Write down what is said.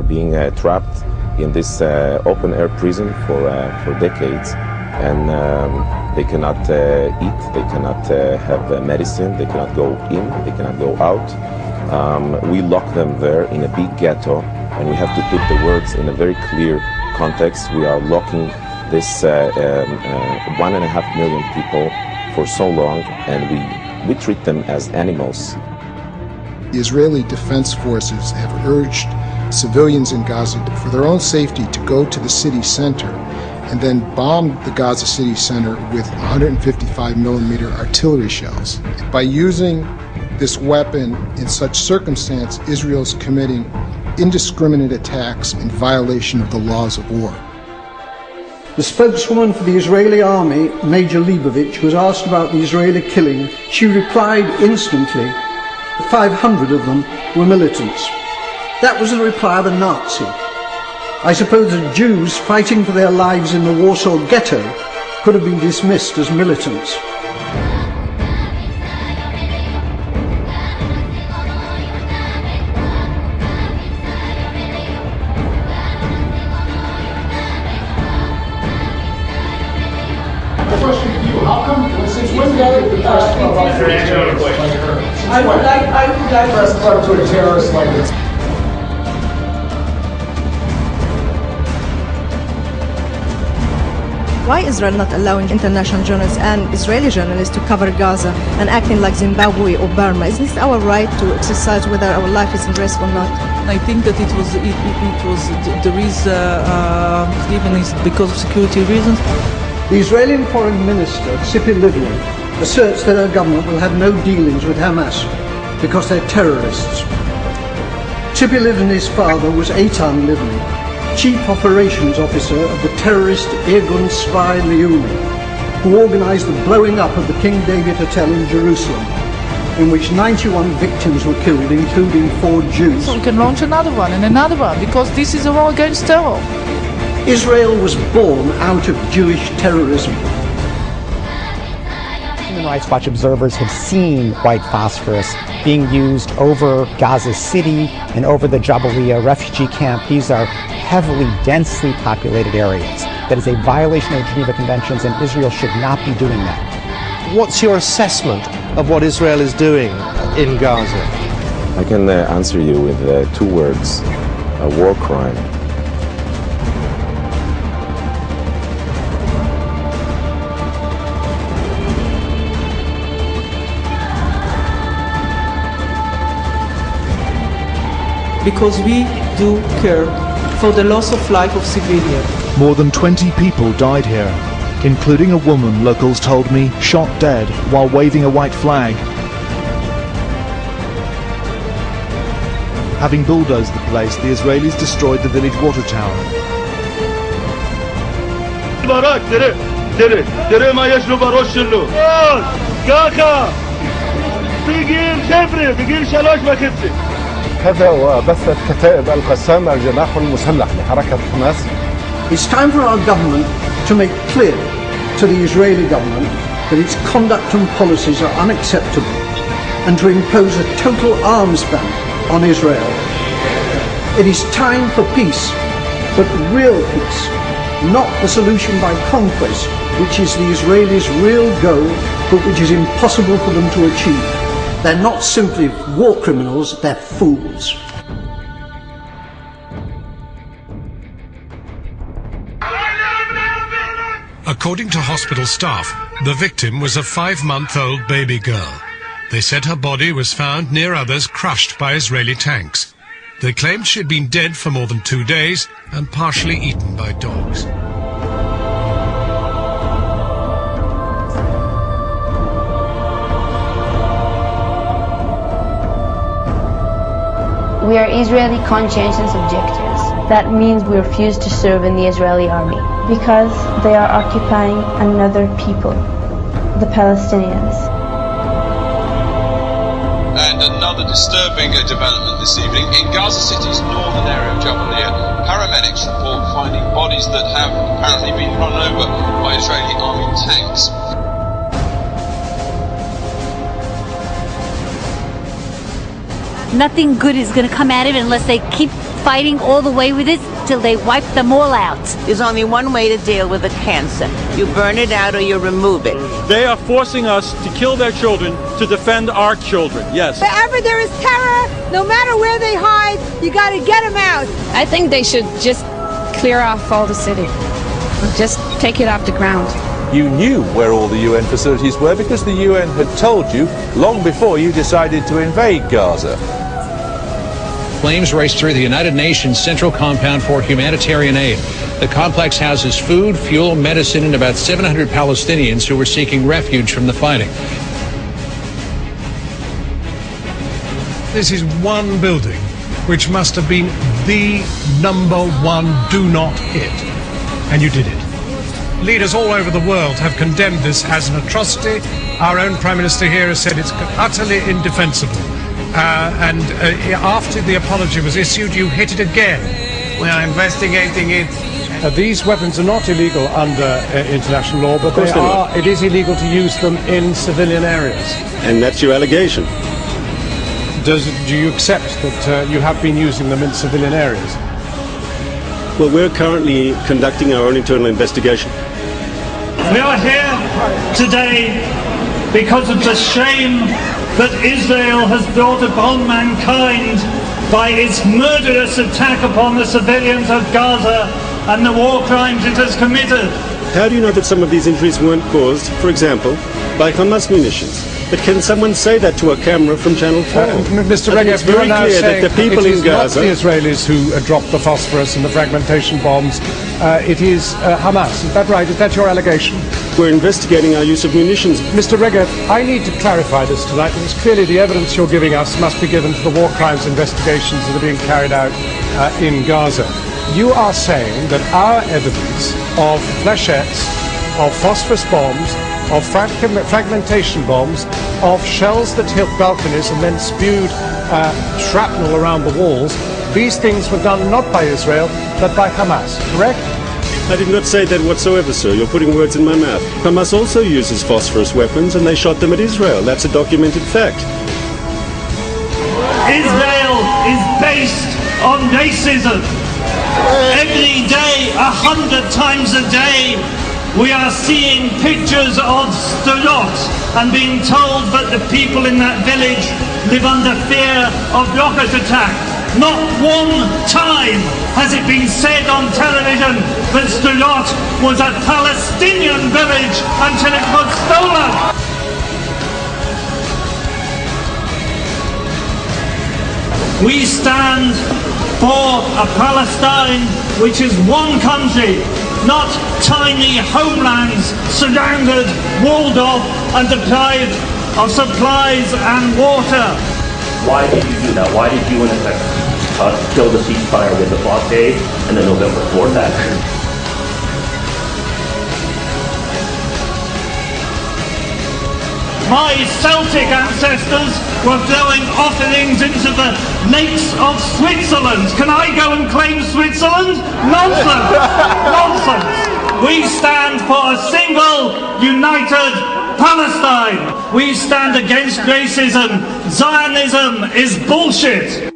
being trapped in this open-air prison for decades, and they cannot eat, they cannot have medicine, they cannot go in, they cannot go out. We lock them there in a big ghetto, and we have to put the words in a very clear context. We are locking this 1.5 million people for so long, and we treat them as animals. The Israeli Defense Forces have urged civilians in Gaza for their own safety to go to the city center and then bomb the Gaza city center with 155 millimeter artillery shells. By using this weapon in such circumstance, Israel's committing indiscriminate attacks in violation of the laws of war. The spokeswoman for the Israeli army, Major Leibovich, was asked about the Israeli killing. She replied instantly, 500 of them were militants. That was the reply of a Nazi. I suppose that Jews fighting for their lives in the Warsaw Ghetto could have been dismissed as militants. How come, since when did the press club up to a terrorist like her? I would like Press club to a terrorist like this. Why Israel not allowing international journalists and Israeli journalists to cover Gaza and acting like Zimbabwe or Burma? Is this our right to exercise whether our life is in risk or not? I think that there is even because of security reasons. The Israeli Foreign Minister, Tzipi Livni, asserts that her government will have no dealings with Hamas because they're terrorists. Tzipi Livni's father was Eitan Livni, Chief Operations Officer of the terrorist Irgun Tzvai Leumi, who organised the blowing up of the King David Hotel in Jerusalem, in which 91 victims were killed, including 4 Jews. So we can launch another one and another one, because this is a war against terror. Israel was born out of Jewish terrorism. Human Rights Watch observers have seen white phosphorus being used over Gaza City and over the Jabalia refugee camp. These are heavily, densely populated areas. That is a violation of the Geneva Conventions, and Israel should not be doing that. What's your assessment of what Israel is doing in Gaza? I can answer you with 2 words: a war crime. Because we do care for the loss of life of civilians. More than 20 people died here, including a woman, locals told me, shot dead while waving a white flag. Having bulldozed the place, the Israelis destroyed the village water tower. هذا وبثت كتائب القسام الجناح المسلح لحركة حماس. It's time for our government to make clear to the Israeli government that its conduct and policies are unacceptable, and to impose a total arms ban on Israel. It is time for peace, but real peace, not the solution by conquest, which is the Israelis' real goal, but which is impossible for them to achieve. They're not simply war criminals, they're fools. According to hospital staff, the victim was a 5-month-old baby girl. They said her body was found near others crushed by Israeli tanks. They claimed she'd been dead for more than 2 days and partially eaten by dogs. We are Israeli conscientious objectors. That means we refuse to serve in the Israeli army. Because they are occupying another people, the Palestinians. And another disturbing development this evening. In Gaza City's northern area of Jabalia, paramedics report finding bodies that have apparently been run over by Israeli army tanks. Nothing good is going to come out of it unless they keep fighting all the way with it till they wipe them all out. There's only one way to deal with a cancer. You burn it out or you remove it. They are forcing us to kill their children to defend our children, yes. Wherever there is terror, no matter where they hide, you got to get them out. I think they should just clear off all the city. Just take it off the ground. You knew where all the UN facilities were because the UN had told you long before you decided to invade Gaza. Flames raced through the United Nations Central Compound for Humanitarian Aid. The complex houses food, fuel, medicine, and about 700 Palestinians who were seeking refuge from the fighting. This is one building which must have been the #1 do not hit. And you did it. Leaders all over the world have condemned this as an atrocity. Our own Prime Minister here has said it's utterly indefensible. After the apology was issued, you hit it again. We are investigating it. These weapons are not illegal under international law, but it is illegal to use them in civilian areas. And that's your allegation? Do you accept that you have been using them in civilian areas? Well, we're currently conducting our own internal investigation. We are here today because of the shame that Israel has brought upon mankind by its murderous attack upon the civilians of Gaza and the war crimes it has committed. How do you know that some of these injuries weren't caused, for example, by Hamas munitions? But can someone say that to a camera from Channel 4? Mr. Regev, it's very clear that the people in Gaza... It is not the Israelis who dropped the phosphorus and the fragmentation bombs. It is Hamas. Is that right? Is that your allegation? We're investigating our use of munitions. Mr. Regev, I need to clarify this tonight, because clearly the evidence you're giving us must be given to the war crimes investigations that are being carried out in Gaza. You are saying that our evidence of flechettes, of phosphorus bombs, of fragmentation bombs, of shells that hit balconies and then spewed shrapnel around the walls, these things were done not by Israel, but by Hamas, correct? I did not say that whatsoever, sir. You're putting words in my mouth. Hamas also uses phosphorus weapons, and they shot them at Israel. That's a documented fact. Israel is based on racism. Every day, 100 times a day, we are seeing pictures of Sderot and being told that the people in that village live under fear of rocket attack. Not one time has it been said on television that Sderot was a Palestinian village until it was stolen. We stand for a Palestine which is one country, not tiny homelands surrounded, walled off and deprived of supplies and water. Why did you do that? Why did you in effect kill the ceasefire with the blockade and the November 4th action? My Celtic ancestors were throwing offerings into the lakes of Switzerland. Can I go and claim Switzerland? Nonsense! Nonsense! We stand for a single, united Palestine. We stand against racism. Zionism is bullshit.